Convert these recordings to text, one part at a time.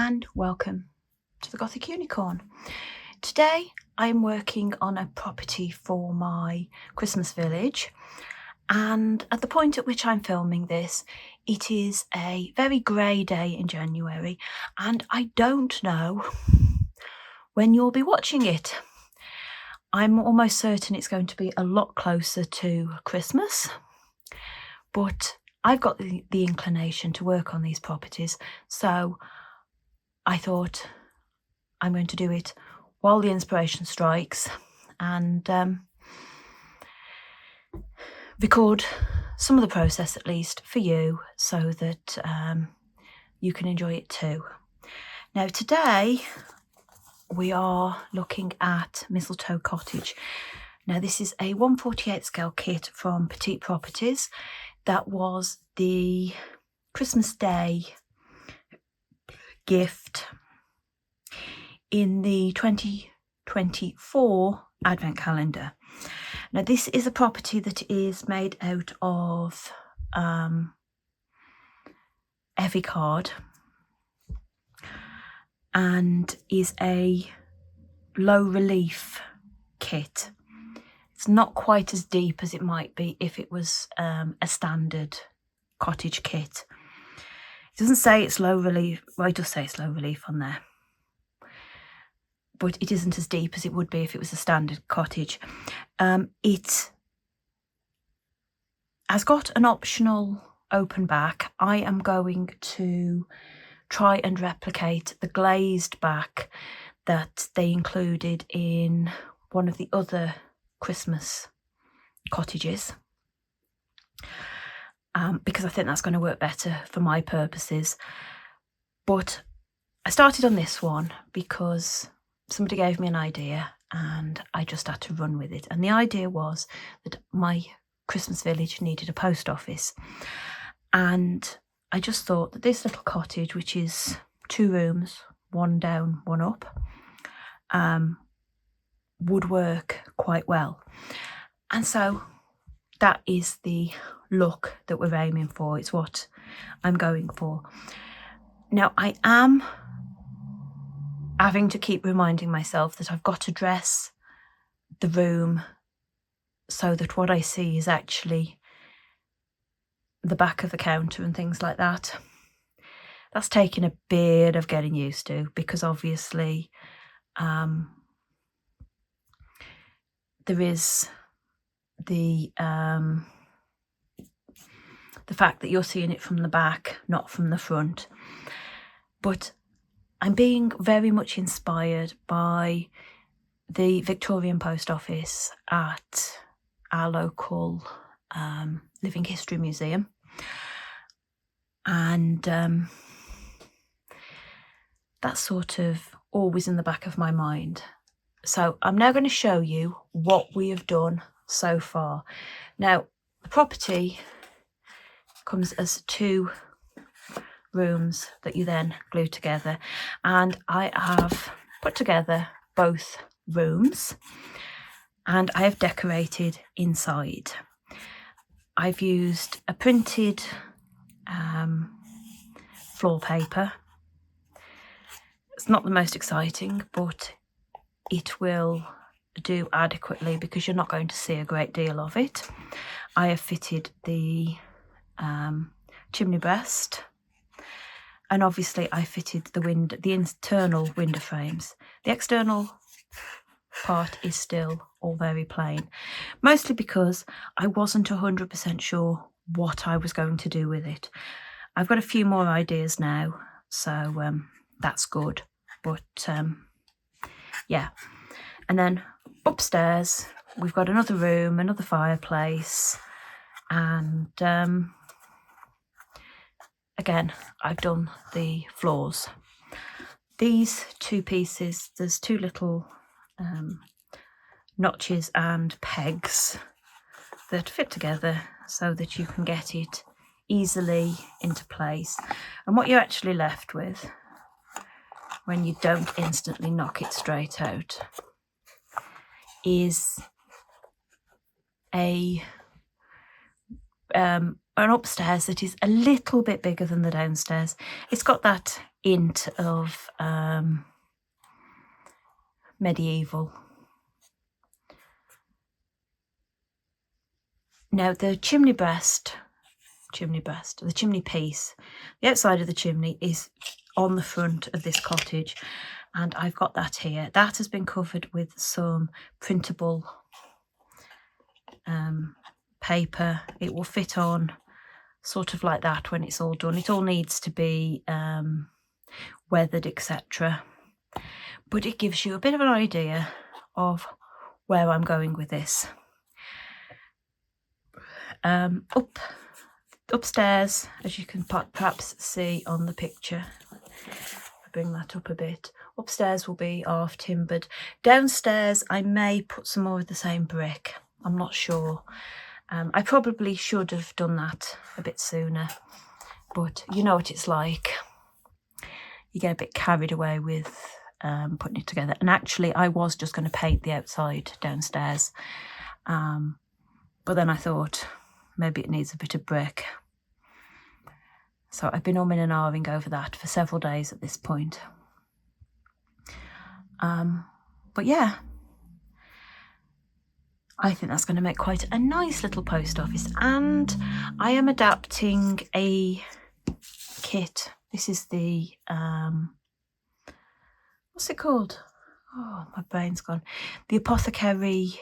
and welcome to the Gothic Unicorn. Today I'm working on a property for my Christmas village, and at the point at which I'm filming this, it is a very grey day in January, and I don't know when you'll be watching it. I'm almost certain it's going to be a lot closer to Christmas, but I've got the inclination to work on these properties, so I thought I'm going to do it while the inspiration strikes and record some of the process, at least for you, so that you can enjoy it too. Now today we are looking at Mistletoe Cottage. Now this is a 1/48 scale kit from Petite Properties. That was the Christmas Day gift in the 2024 Advent calendar. Now this is a property that is made out of heavy card and is a low relief kit. It's not quite as deep as it might be if it was a standard cottage kit. It doesn't say it's low relief. Well, it does say it's low relief on there, but it isn't as deep as it would be if it was a standard cottage. It has got an optional open back. I am going to try and replicate the glazed back that they included in one of the other Christmas cottages, because I think that's going to work better for my purposes. But I started on this one because somebody gave me an idea and I just had to run with it. And the idea was that my Christmas village needed a post office. And I just thought that this little cottage, which is 2 rooms, 1 down, 1 up, would work quite well. And so that is the look that we're aiming for. It's what I'm going for. Now I am having to keep reminding myself that I've got to dress the room so that what I see is actually the back of the counter and things like that. That's taken a bit of getting used to, because obviously there is the fact that you're seeing it from the back, not from the front. But I'm being very much inspired by the Victorian Post Office at our local Living History Museum. And that's sort of always in the back of my mind. So I'm now going to show you what we have done so far. Now, the property comes as 2 rooms that you then glue together, and I have put together both rooms and I have decorated inside. I've used a printed floor paper. It's not the most exciting, but it will do adequately because you're not going to see a great deal of it. I have fitted the chimney breast, and obviously I fitted the internal window frames. The external part is still all very plain, mostly because I wasn't 100% sure what I was going to do with it. I've got a few more ideas now, so that's good. But yeah. And then upstairs we've got another room, another fireplace, and again I've done the floors. These 2 pieces, there's 2 little notches and pegs that fit together so that you can get it easily into place. And what you're actually left with when you don't instantly knock it straight out is an upstairs that is a little bit bigger than the downstairs. It's got that hint of medieval. Now the chimney piece, the outside of the chimney is on the front of this cottage, and I've got that here. That has been covered with some printable paper. It will fit on sort of like that when it's all done. It all needs to be weathered, etc. But it gives you a bit of an idea of where I'm going with this. Upstairs, as you can perhaps see on the picture, I'll bring that up a bit. Upstairs will be half timbered. Downstairs, I may put some more of the same brick. I'm not sure. I probably should have done that a bit sooner, but you know what it's like. You get a bit carried away with putting it together. And actually, I was just going to paint the outside downstairs, but then I thought maybe it needs a bit of brick. So I've been umming and ahhing over that for several days at this point. But yeah, I think that's going to make quite a nice little post office. And I am adapting a kit. This is the, what's it called? Oh, my brain's gone. The Apothecary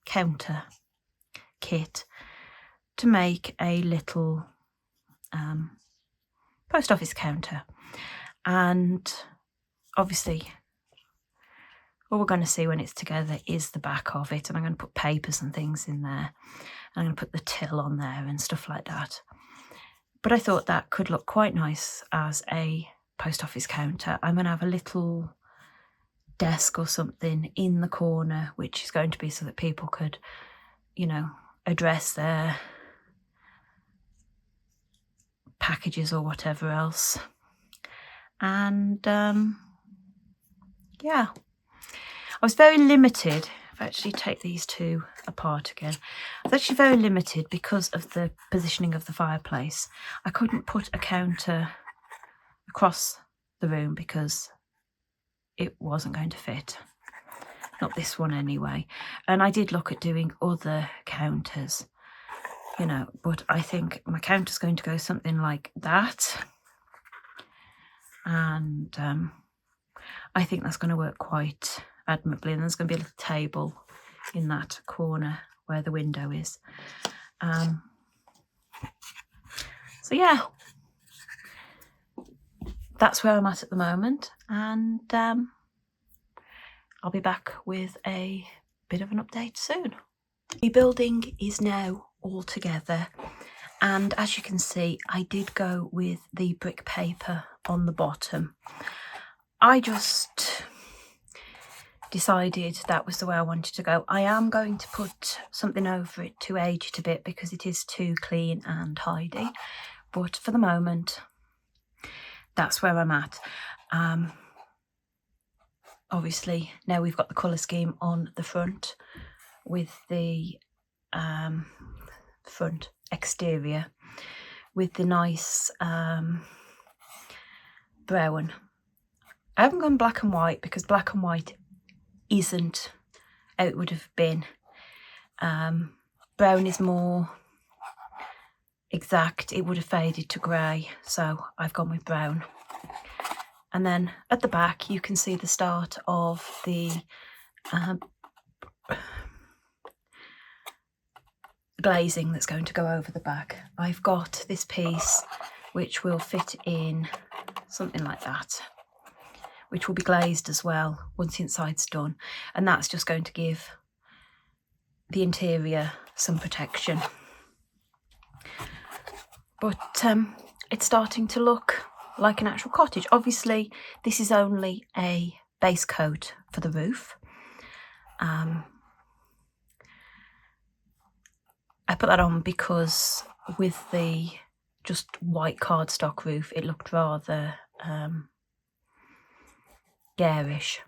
counter kit to make a little post office counter. And obviously what we're going to see when it's together is the back of it, and I'm going to put papers and things in there, and I'm going to put the till on there and stuff like that. But I thought that could look quite nice as a post office counter. I'm going to have a little desk or something in the corner, which is going to be so that people could, you know, address their packages or whatever else. And yeah, I was very limited. If I actually take these two apart again, I was actually very limited because of the positioning of the fireplace. I couldn't put a counter across the room because it wasn't going to fit. Not this one anyway. And I did look at doing other counters, you know, but I think my counter's going to go something like that. And I think that's going to work quite admirably. And there's going to be a little table in that corner where the window is. So yeah, that's where I'm at the moment. And I'll be back with a bit of an update soon. The building is now all together, and as you can see, I did go with the brick paper on the bottom. I just decided that was the way I wanted to go. I am going to put something over it to age it a bit because it is too clean and tidy, but for the moment that's where I'm at. Obviously now we've got the colour scheme on the front with the front exterior with the nice brown. I haven't gone black and white because black and white isn't how it would have been. Brown is more exact. It would have faded to grey, so I've gone with brown. And then at the back you can see the start of the glazing that's going to go over the back. I've got this piece which will fit in something like that, which will be glazed as well once the inside's done, and that's just going to give the interior some protection. But it's starting to look like an actual cottage. Obviously this is only a base coat for the roof. I put that on because with the just white cardstock roof it looked rather garish.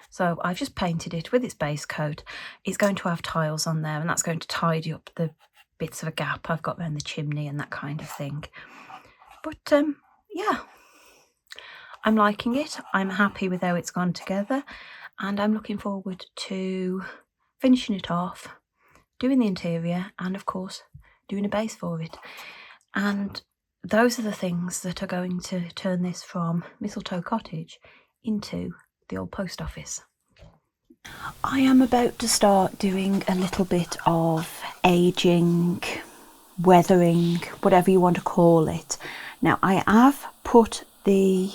So I've just painted it with its base coat. It's going to have tiles on there, and that's going to tidy up the bits of a gap I've got around the chimney and that kind of thing. But yeah, I'm liking it. I'm happy with how it's gone together, and I'm looking forward to finishing it off, doing the interior, and of course doing a base for it. And those are the things that are going to turn this from Mistletoe Cottage into the old post office. I am about to start doing a little bit of aging, weathering, whatever you want to call it. Now I have put the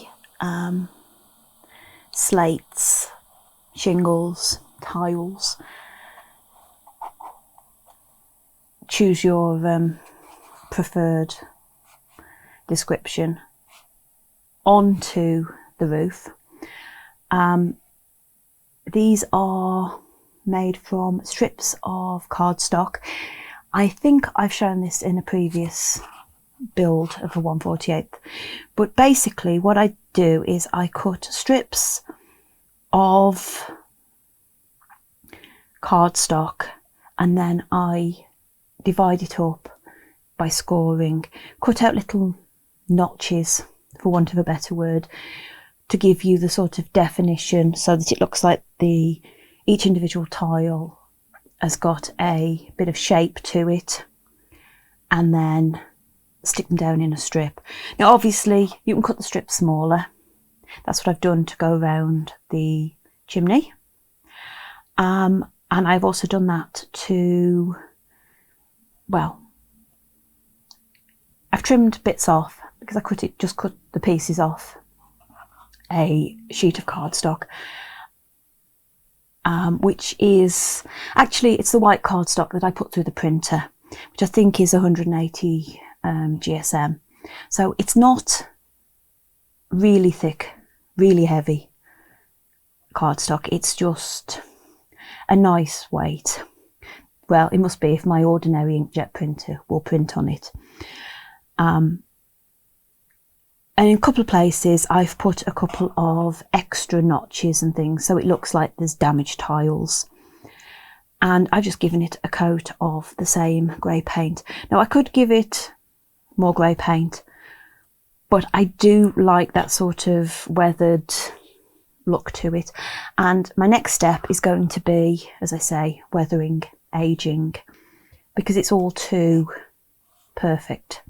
slates, shingles, tiles, choose your preferred description, onto the roof. These are made from strips of cardstock. I think I've shown this in a previous build of a 1/48, but basically what I do is I cut strips of cardstock and then I divide it up by scoring, cut out little notches, for want of a better word, to give you the sort of definition so that it looks like each individual tile has got a bit of shape to it, and then stick them down in a strip. Now obviously you can cut the strips smaller. That's what I've done to go around the chimney, and I've also done that to, well, I've trimmed bits off because I just cut the pieces off a sheet of cardstock, which is actually, it's the white cardstock that I put through the printer, which I think is 180 GSM. So it's not really thick, really heavy cardstock. It's just a nice weight. Well, it must be if my ordinary inkjet printer will print on it. And in a couple of places I've put a couple of extra notches and things so it looks like there's damaged tiles, and I've just given it a coat of the same grey paint. Now I could give it more grey paint, but I do like that sort of weathered look to it, and my next step is going to be, as I say, weathering, aging, because it's all too perfect.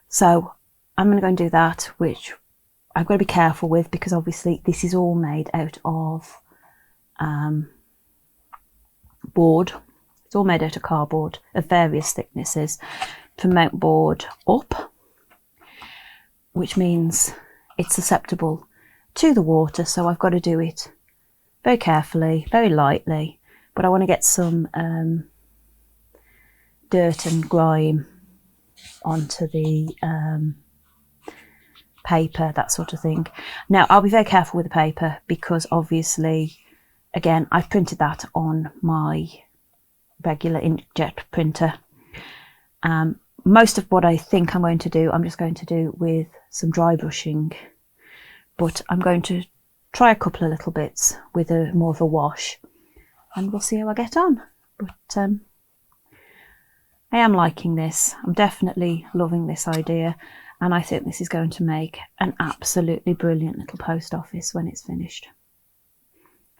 So I'm going to go and do that, which I've got to be careful with because obviously this is all made out of board. It's all made out of cardboard of various thicknesses from mount board up, which means it's susceptible to the water, so I've got to do it very carefully, very lightly, but I want to get some dirt and grime onto the paper, that sort of thing. Now I'll be very careful with the paper because obviously, again, I've printed that on my regular inkjet printer. Most of what I think I'm going to do, I'm just going to do with some dry brushing, but I'm going to try a couple of little bits with more of a wash, and we'll see how I get on. But I am liking this. I'm definitely loving this idea, and I think this is going to make an absolutely brilliant little post office when it's finished.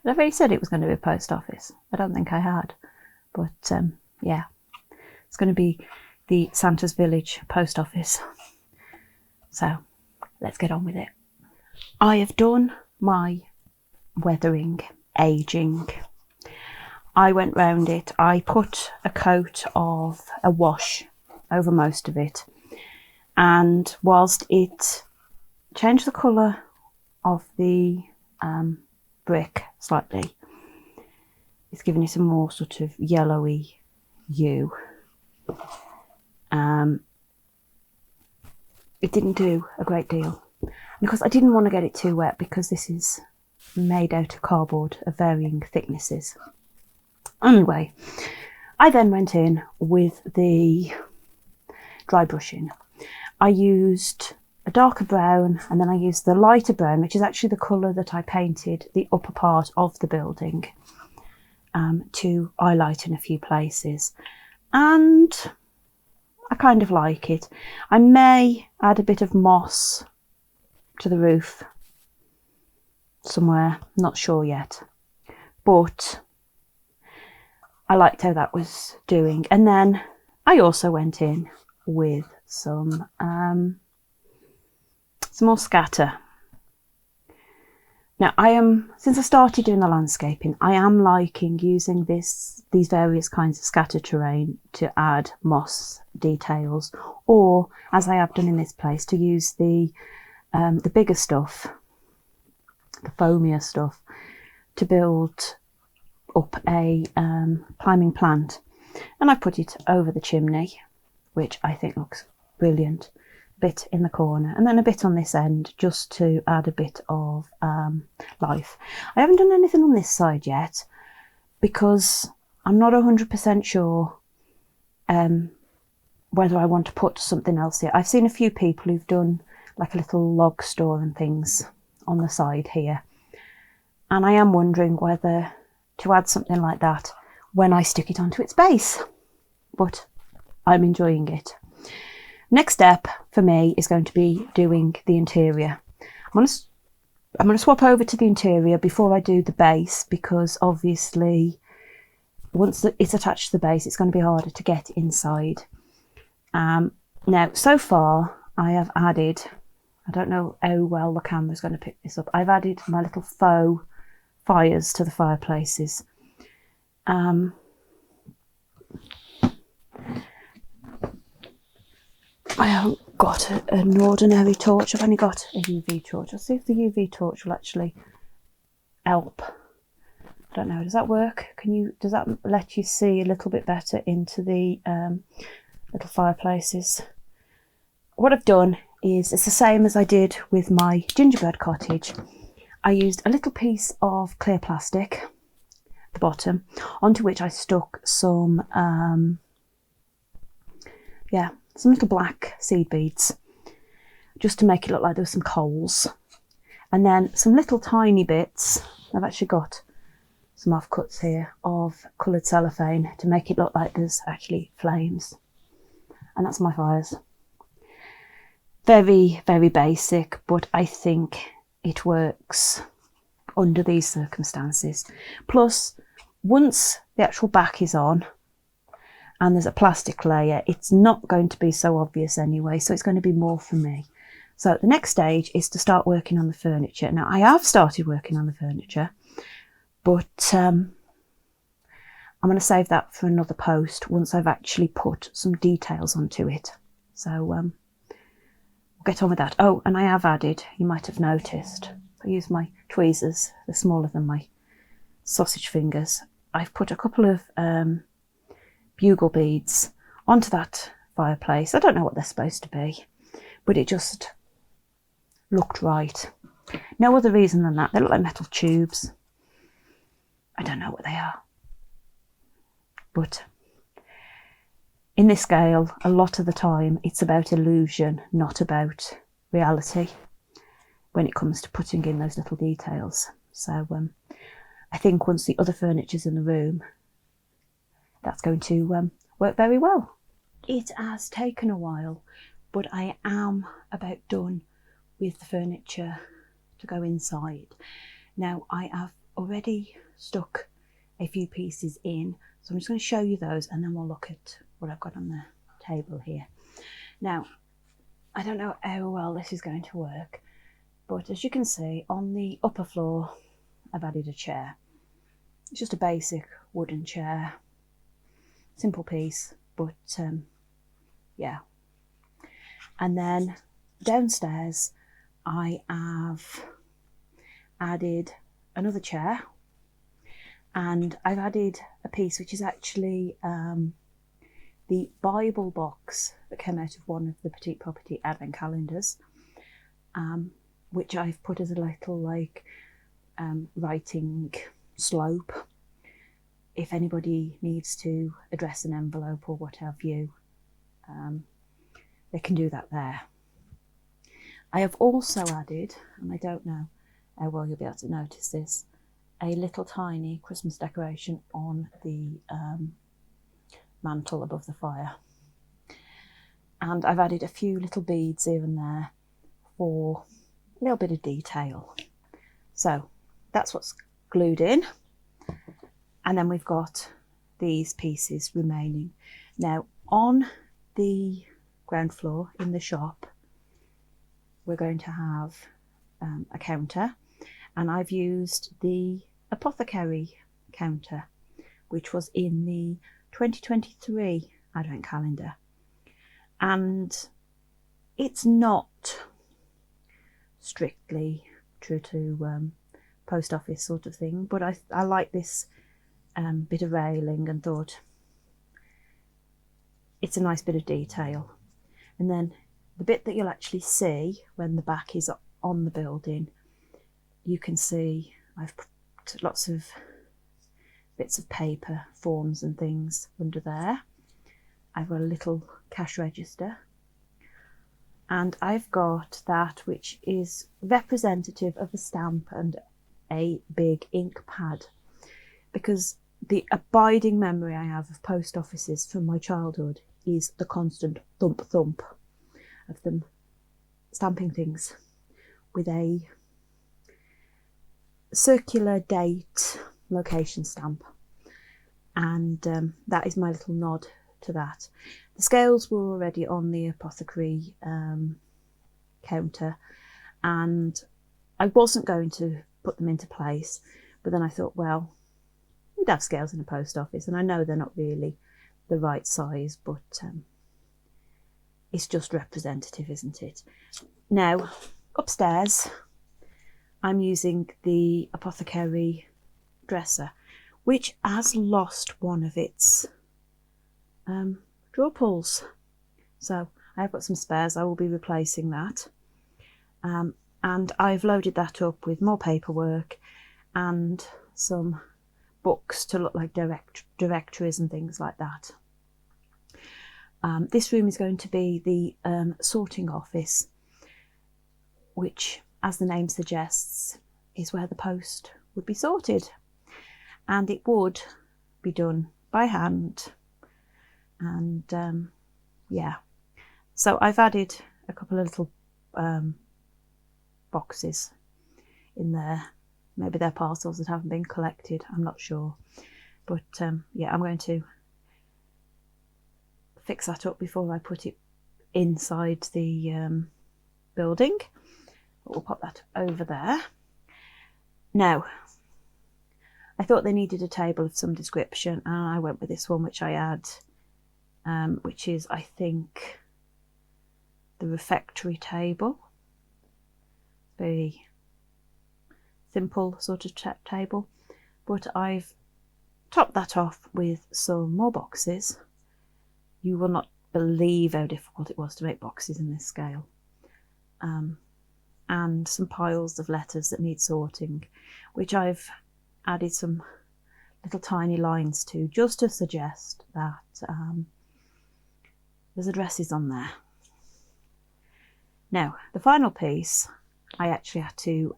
I've already said it was going to be a post office. I don't think I had, but yeah, it's going to be the Santa's Village post office. So let's get on with it. I have done my weathering, aging. I went round it. I put a coat of a wash over most of it, and whilst it changed the colour of the brick slightly, it's given it a more sort of yellowy hue. It didn't do a great deal because I didn't want to get it too wet because this is made out of cardboard of varying thicknesses. Anyway, I then went in with the dry brushing. I used a darker brown, and then I used the lighter brown, which is actually the colour that I painted the upper part of the building, to highlight in a few places. And I kind of like it. I may add a bit of moss to the roof somewhere, not sure yet, but I liked how that was doing. And then I also went in with some more scatter. Now since I started doing the landscaping, I am liking using these various kinds of scatter terrain to add moss details, or as I have done in this place, to use the bigger stuff, the foamier stuff, to build up a climbing plant. And I put it over the chimney, which I think looks brilliant. Bit in the corner, and then a bit on this end, just to add a bit of life. I haven't done anything on this side yet because I'm not 100% sure whether I want to put something else here. I've seen a few people who've done like a little log store and things on the side here, and I am wondering whether to add something like that when I stick it onto its base, but I'm enjoying it. Next step for me is going to be doing the interior. I'm going to swap over to the interior before I do the base, because obviously once it's attached to the base, it's going to be harder to get inside. Now, so far I have added, I don't know how well the camera's going to pick this up, I've added my little faux fires to the fireplaces. I haven't got an ordinary torch, I've only got a UV torch. I'll see if the UV torch will actually help. I don't know, does that work? Does that let you see a little bit better into the little fireplaces? What I've done is, it's the same as I did with my gingerbread cottage. I used a little piece of clear plastic at the bottom, onto which I stuck some some little black seed beads, just to make it look like there were some coals. And then some little tiny bits, I've actually got some offcuts here of coloured cellophane to make it look like there's actually flames. And that's my fires. Very, very basic, but I think it works under these circumstances. Plus, once the actual back is on, and there's a plastic layer, it's not going to be so obvious anyway, so it's going to be more for me. So the next stage is to start working on the furniture. Now, I have started working on the furniture, but I'm going to save that for another post once I've actually put some details onto it. So we'll get on with that. Oh, and I have added, you might have noticed, I use my tweezers, they're smaller than my sausage fingers. I've put a couple of bugle beads onto that fireplace. I don't know what they're supposed to be, but it just looked right. No other reason than that. They look like metal tubes. I don't know what they are, but in this scale, a lot of the time it's about illusion, not about reality, when it comes to putting in those little details. So I think once the other furniture's in the room, that's going to work very well. It has taken a while, but I am about done with the furniture to go inside. Now, I have already stuck a few pieces in, so I'm just going to show you those, and then we'll look at what I've got on the table here. Now, I don't know how well this is going to work, but as you can see, on the upper floor I've added a chair. It's just a basic wooden chair, simple piece, but yeah. And then downstairs I have added another chair, and I've added a piece which is actually the Bible box that came out of one of the Petite Property advent calendars, which I've put as a little like writing slope. If anybody needs to address an envelope or what have you, they can do that there. I have also added, and I don't know how well you'll be able to notice this, a little tiny Christmas decoration on the mantle above the fire. And I've added a few little beads here and there for a little bit of detail. So that's what's glued in. And then we've got these pieces remaining. Now on the ground floor in the shop, we're going to have a counter, and I've used the apothecary counter, which was in the 2023 advent calendar, and it's not strictly true to post office sort of thing, but I like this bit of railing and thought it's a nice bit of detail. And then the bit that you'll actually see when the back is on the building, you can see I've put lots of bits of paper, forms and things under there. I've got a little cash register, and I've got that which is representative of a stamp and a big ink pad, because the abiding memory I have of post offices from my childhood is the constant thump thump of them stamping things with a circular date location stamp, and that is my little nod to that. The scales were already on the apothecary counter, and I wasn't going to put them into place, but then I thought, well, we'd have scales in a post office, and I know they're not really the right size, but it's just representative, isn't it? Now upstairs I'm using the apothecary dresser, which has lost one of its drawer pulls, so I've got some spares. I will be replacing that, and I've loaded that up with more paperwork and some books to look like directories and things like that. This room is going to be the sorting office, which, as the name suggests, is where the post would be sorted, and it would be done by hand. And yeah, so I've added a couple of little boxes in there. Maybe they're parcels that haven't been collected, I'm not sure, but yeah, I'm going to fix that up before I put it inside the building. We'll pop that over there. Now, I thought they needed a table of some description, and I went with this one, which I had, which is, I think, the refectory table. Very simple sort of table, but I've topped that off with some more boxes. You will not believe how difficult it was to make boxes in this scale, and some piles of letters that need sorting, which I've added some little tiny lines to, just to suggest that there's addresses on there. Now, the final piece, I actually had to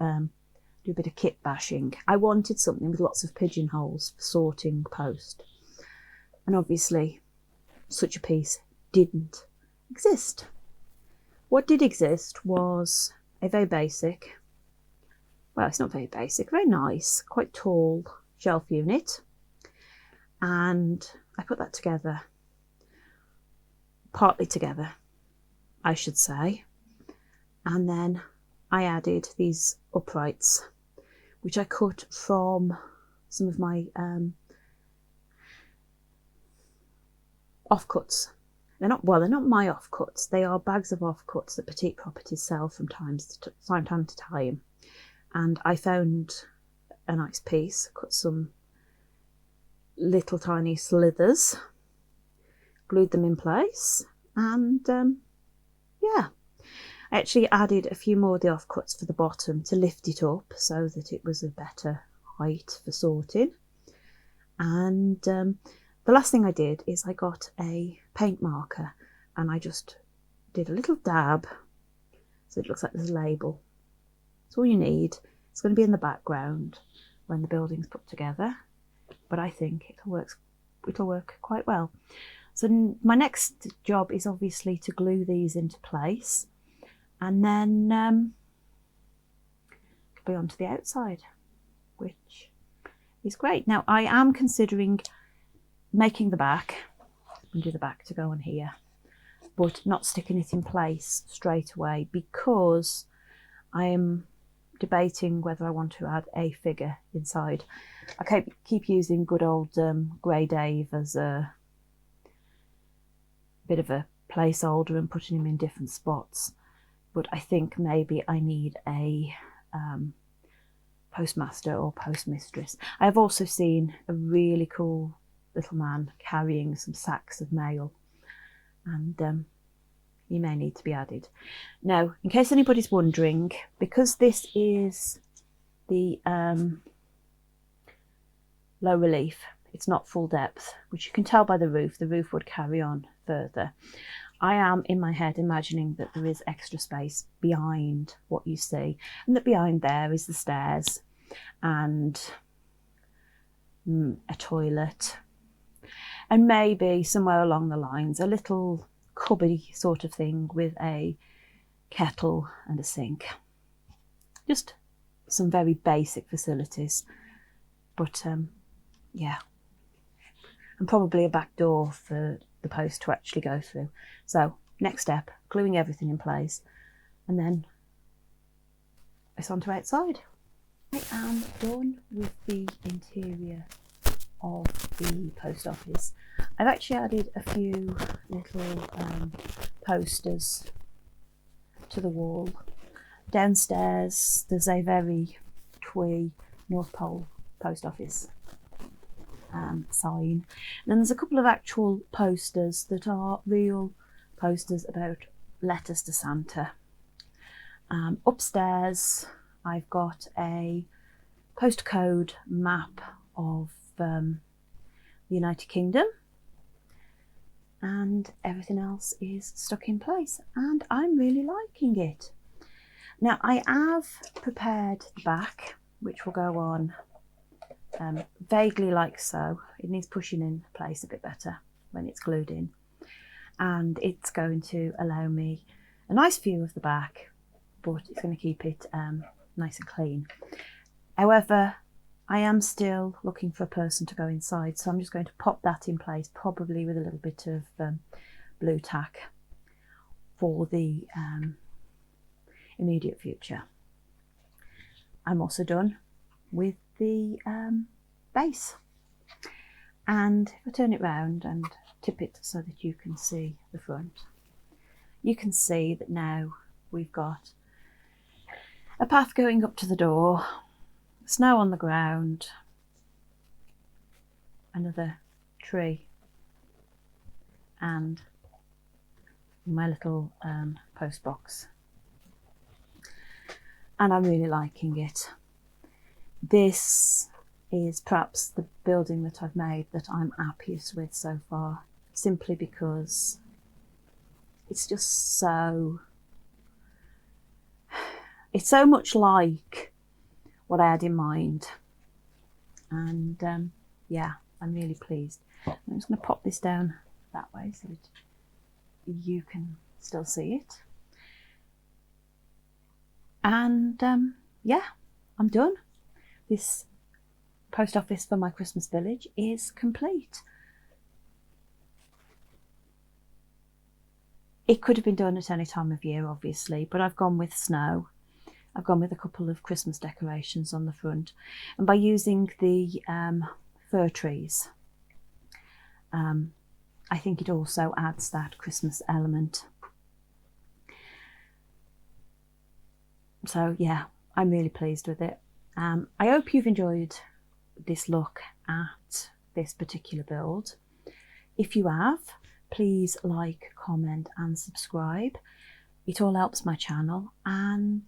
do a bit of kit bashing. I wanted something with lots of pigeonholes for sorting post, and obviously such a piece didn't exist. What did exist was a very basic, well, it's not very basic, very nice, quite tall shelf unit, and I put that together, partly together I should say, and then I added these uprights, which I cut from some of my offcuts. They're not my offcuts, they are bags of offcuts that Petite Properties sell from time to time. And I found a nice piece, cut some little tiny slithers, glued them in place, and yeah. I actually added a few more of the offcuts for the bottom to lift it up so that it was a better height for sorting. And the last thing I did is I got a paint marker, and I just did a little dab so it looks like there's a label. That's all you need. It's going to be in the background when the building's put together, but I think it'll work quite well. So my next job is obviously to glue these into place, and then be on to the outside. which is great. Now I am considering making the back, and do the back to go on here, but not sticking it in place straight away, because I am debating whether I want to add a figure inside. I keep using good old Grey Dave as a bit of a placeholder and putting him in different spots, but I think maybe I need a postmaster or postmistress. I have also seen a really cool little man carrying some sacks of mail, and he may need to be added. Now, in case anybody's wondering, because this is the low relief, it's not full depth, which you can tell by the roof would carry on further. I am in my head imagining that there is extra space behind what you see, and that behind there is the stairs and a toilet, and maybe somewhere along the lines a little cupboardy sort of thing with a kettle and a sink. Just some very basic facilities, but yeah, and probably a back door for the post to actually go through. So next step, gluing everything in place, and then it's on to outside. I am done with the interior of the post office. I've actually added a few little posters to the wall. Downstairs there's a very twee North Pole post office sign, and then there's a couple of actual posters that are real posters about letters to Santa. Upstairs I've got a postcode map of the United Kingdom, and everything else is stuck in place, and I'm really liking it. Now I have prepared the back, which will go on vaguely like so. It needs pushing in place a bit better when it's glued in, and it's going to allow me a nice view of the back, but it's going to keep it nice and clean. However, I am still looking for a person to go inside, so I'm just going to pop that in place, probably with a little bit of blue tack for the immediate future. I'm also done with the base, and if I turn it round and tip it so that you can see the front, you can see that now we've got a path going up to the door, snow on the ground, another tree, and my little post box, and I'm really liking it. This is perhaps the building that I've made that I'm happiest with so far, simply because it's just so, it's so much like what I had in mind, and yeah, I'm really pleased. I'm just going to pop this down that way so that you can still see it, and yeah, I'm done. This post office for my Christmas village is complete. It could have been done at any time of year, obviously, but I've gone with snow. I've gone with a couple of Christmas decorations on the front, and by using the fir trees, I think it also adds that Christmas element. So yeah, I'm really pleased with it. I hope you've enjoyed this look at this particular build. If you have, please like, comment and subscribe. It all helps my channel, and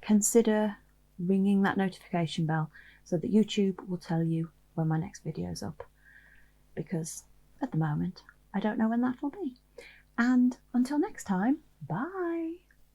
consider ringing that notification bell so that YouTube will tell you when my next video is up, because at the moment I don't know when that will be. And until next time, bye.